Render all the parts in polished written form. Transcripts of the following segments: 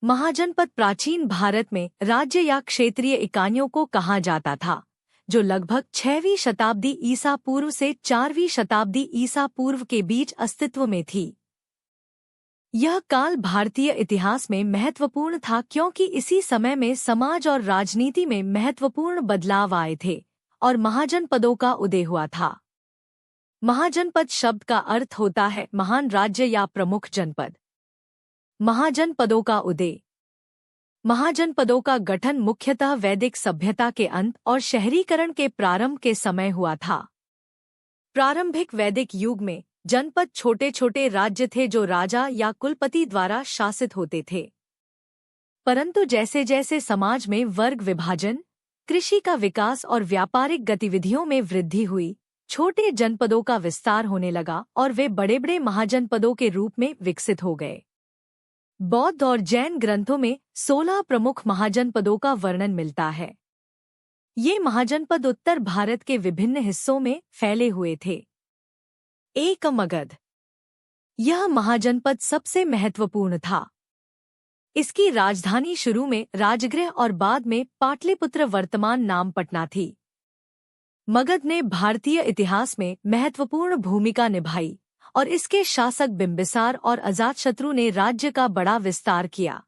महाजनपद प्राचीन भारत में राज्य या क्षेत्रीय इकाइयों को कहा जाता था, जो लगभग 6वीं शताब्दी ईसा पूर्व से 4वीं शताब्दी ईसा पूर्व के बीच अस्तित्व में थी। यह काल भारतीय इतिहास में महत्वपूर्ण था क्योंकि इसी समय में समाज और राजनीति में महत्वपूर्ण बदलाव आए थे और महाजनपदों का उदय हुआ था। महाजनपद शब्द का अर्थ होता है महान राज्य या प्रमुख जनपद। महाजनपदों का उदय। महाजनपदों का गठन मुख्यतः वैदिक सभ्यता के अंत और शहरीकरण के प्रारंभ के समय हुआ था। प्रारंभिक वैदिक युग में जनपद छोटे छोटे राज्य थे जो राजा या कुलपति द्वारा शासित होते थे। परंतु जैसे जैसे समाज में वर्ग विभाजन, कृषि का विकास और व्यापारिक गतिविधियों में वृद्धि हुई, छोटे जनपदों का विस्तार होने लगा और वे बड़े बड़े महाजनपदों के रूप में विकसित हो गए। बौद्ध और जैन ग्रंथों में 16 प्रमुख महाजनपदों का वर्णन मिलता है। ये महाजनपद उत्तर भारत के विभिन्न हिस्सों में फैले हुए थे। एक मगध। यह महाजनपद सबसे महत्वपूर्ण था। इसकी राजधानी शुरू में राजगृह और बाद में पाटलिपुत्र वर्तमान नाम पटना थी। मगध ने भारतीय इतिहास में महत्वपूर्ण भूमिका निभाई और इसके शासक बिंबिसार और अजातशत्रु ने राज्य का बड़ा विस्तार किया।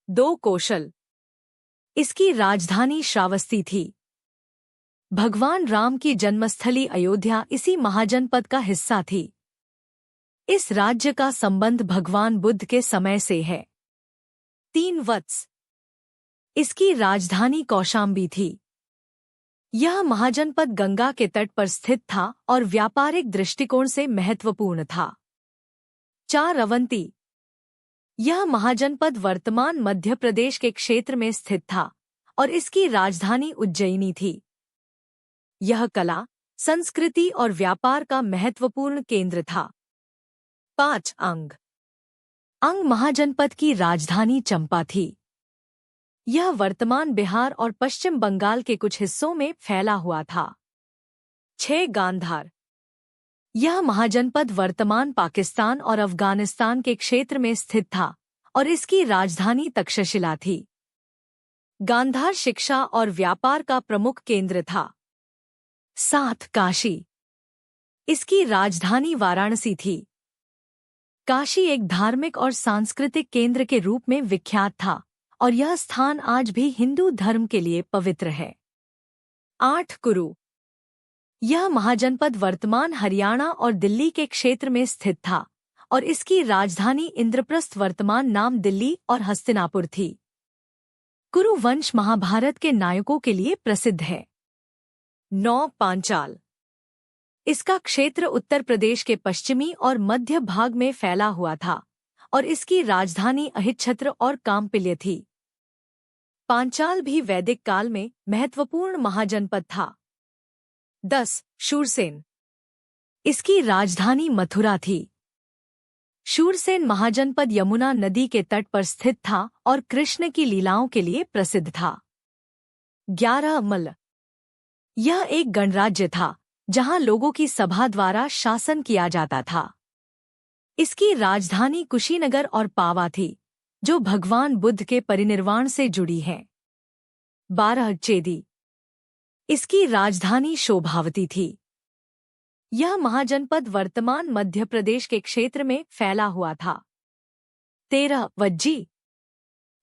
2 कौशल। इसकी राजधानी श्रावस्ती थी। भगवान राम की जन्मस्थली अयोध्या इसी महाजनपद का हिस्सा थी। इस राज्य का संबंध भगवान बुद्ध के समय से है। 3 वत्स। इसकी राजधानी कौशाम्बी थी। यह महाजनपद गंगा के तट पर स्थित था और व्यापारिक दृष्टिकोण से महत्वपूर्ण था। 4 अवंती। यह महाजनपद वर्तमान मध्य प्रदेश के क्षेत्र में स्थित था और इसकी राजधानी उज्जैनी थी। यह कला, संस्कृति और व्यापार का महत्वपूर्ण केंद्र था। 5 अंग। अंग महाजनपद की राजधानी चंपा थी। यह वर्तमान बिहार और पश्चिम बंगाल के कुछ हिस्सों में फैला हुआ था। 6 गांधार। यह महाजनपद वर्तमान पाकिस्तान और अफगानिस्तान के क्षेत्र में स्थित था और इसकी राजधानी तक्षशिला थी। गांधार शिक्षा और व्यापार का प्रमुख केंद्र था। 7 काशी। इसकी राजधानी वाराणसी थी। काशी एक धार्मिक और सांस्कृतिक केंद्र के रूप में विख्यात था और यह स्थान आज भी हिंदू धर्म के लिए पवित्र है। 8 कुरु। यह महाजनपद वर्तमान हरियाणा और दिल्ली के क्षेत्र में स्थित था और इसकी राजधानी इंद्रप्रस्थ वर्तमान नाम दिल्ली और हस्तिनापुर थी। कुरु वंश महाभारत के नायकों के लिए प्रसिद्ध है। 9 पांचाल। इसका क्षेत्र उत्तर प्रदेश के पश्चिमी और मध्य भाग में फैला हुआ था और इसकी राजधानी अहिच्छत्र और कामपिल्य थी। पांचाल भी वैदिक काल में महत्वपूर्ण महाजनपद था। 10 शूरसेन। इसकी राजधानी मथुरा थी। शूरसेन महाजनपद यमुना नदी के तट पर स्थित था और कृष्ण की लीलाओं के लिए प्रसिद्ध था। 11 मल्ल। यह एक गणराज्य था जहां लोगों की सभा द्वारा शासन किया जाता था। इसकी राजधानी कुशीनगर और पावा थी, जो भगवान बुद्ध के परिनिर्वाण से जुड़ी है। 12 चेदी। इसकी राजधानी शोभावती थी। यह महाजनपद वर्तमान मध्य प्रदेश के क्षेत्र में फैला हुआ था। 13 वज्जी।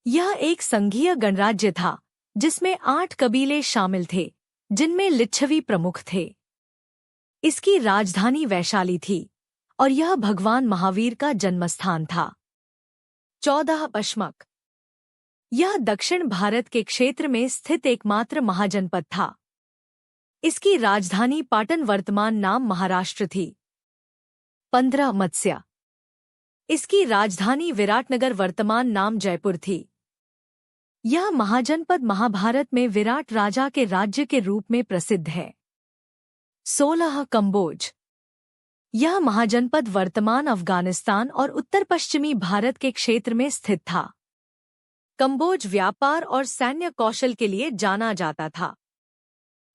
यह एक संघीय गणराज्य था जिसमें 8 कबीले शामिल थे, जिनमें लिच्छवी प्रमुख थे। इसकी राजधानी वैशाली थी और यह भगवान महावीर का जन्मस्थान था। 14 पश्मक। यह दक्षिण भारत के क्षेत्र में स्थित एकमात्र महाजनपद था। इसकी राजधानी पाटन वर्तमान नाम महाराष्ट्र थी। 15 मत्स्य। इसकी राजधानी विराटनगर वर्तमान नाम जयपुर थी। यह महाजनपद महाभारत में विराट राजा के राज्य के रूप में प्रसिद्ध है। 16 कंबोज। यह महाजनपद वर्तमान अफगानिस्तान और उत्तर पश्चिमी भारत के क्षेत्र में स्थित था। कंबोज व्यापार और सैन्य कौशल के लिए जाना जाता था।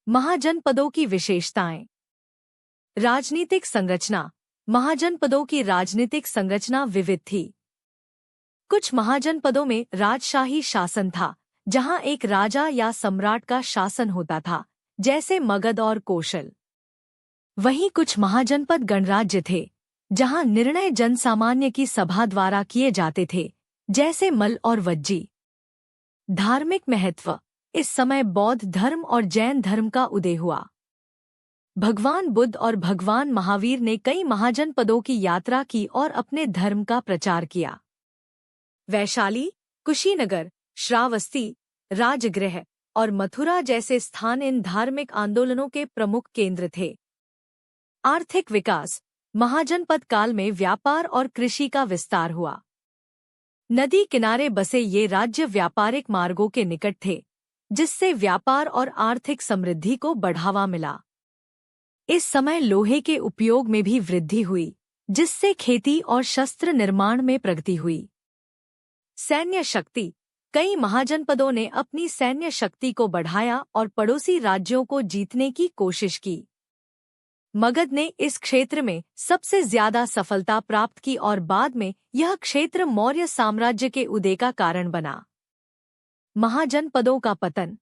महाजनपदों की विशेषताएं। राजनीतिक संरचना। महाजनपदों की राजनीतिक संरचना विविध थी। कुछ महाजनपदों में राजशाही शासन था, जहां एक राजा या सम्राट का शासन होता था, जैसे मगध और कौशल। वहीं कुछ महाजनपद गणराज्य थे, जहां निर्णय जनसामान्य की सभा द्वारा किए जाते थे, जैसे मल और वज्जी। धार्मिक महत्व। इस समय बौद्ध धर्म और जैन धर्म का उदय हुआ। भगवान बुद्ध और भगवान महावीर ने कई महाजनपदों की यात्रा की और अपने धर्म का प्रचार किया। वैशाली, कुशीनगर, श्रावस्ती, राजगृह और मथुरा जैसे स्थान इन धार्मिक आंदोलनों के प्रमुख केंद्र थे। आर्थिक विकास। महाजनपद काल में व्यापार और कृषि का विस्तार हुआ। नदी किनारे बसे ये राज्य व्यापारिक मार्गों के निकट थे, जिससे व्यापार और आर्थिक समृद्धि को बढ़ावा मिला। इस समय लोहे के उपयोग में भी वृद्धि हुई, जिससे खेती और शस्त्र निर्माण में प्रगति हुई। सैन्य शक्ति। कई महाजनपदों ने अपनी सैन्य शक्ति को बढ़ाया और पड़ोसी राज्यों को जीतने की कोशिश की। मगध ने इस क्षेत्र में सबसे ज्यादा सफलता प्राप्त की और बाद में यह क्षेत्र मौर्य साम्राज्य के उदय का कारण बना। महाजनपदों का पतन।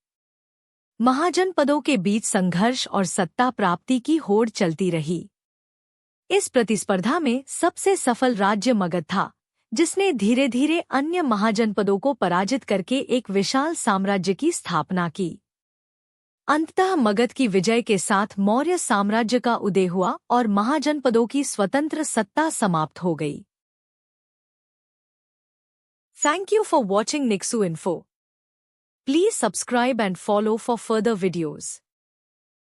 महाजनपदों के बीच संघर्ष और सत्ता प्राप्ति की होड़ चलती रही। इस प्रतिस्पर्धा में सबसे सफल राज्य मगध था, जिसने धीरे धीरे अन्य महाजनपदों को पराजित करके एक विशाल साम्राज्य की स्थापना की। अंततः मगध की विजय के साथ मौर्य साम्राज्य का उदय हुआ और महाजनपदों की स्वतंत्र सत्ता समाप्त हो गई। Thank you for watching Niksu Info. Please subscribe and follow for further videos.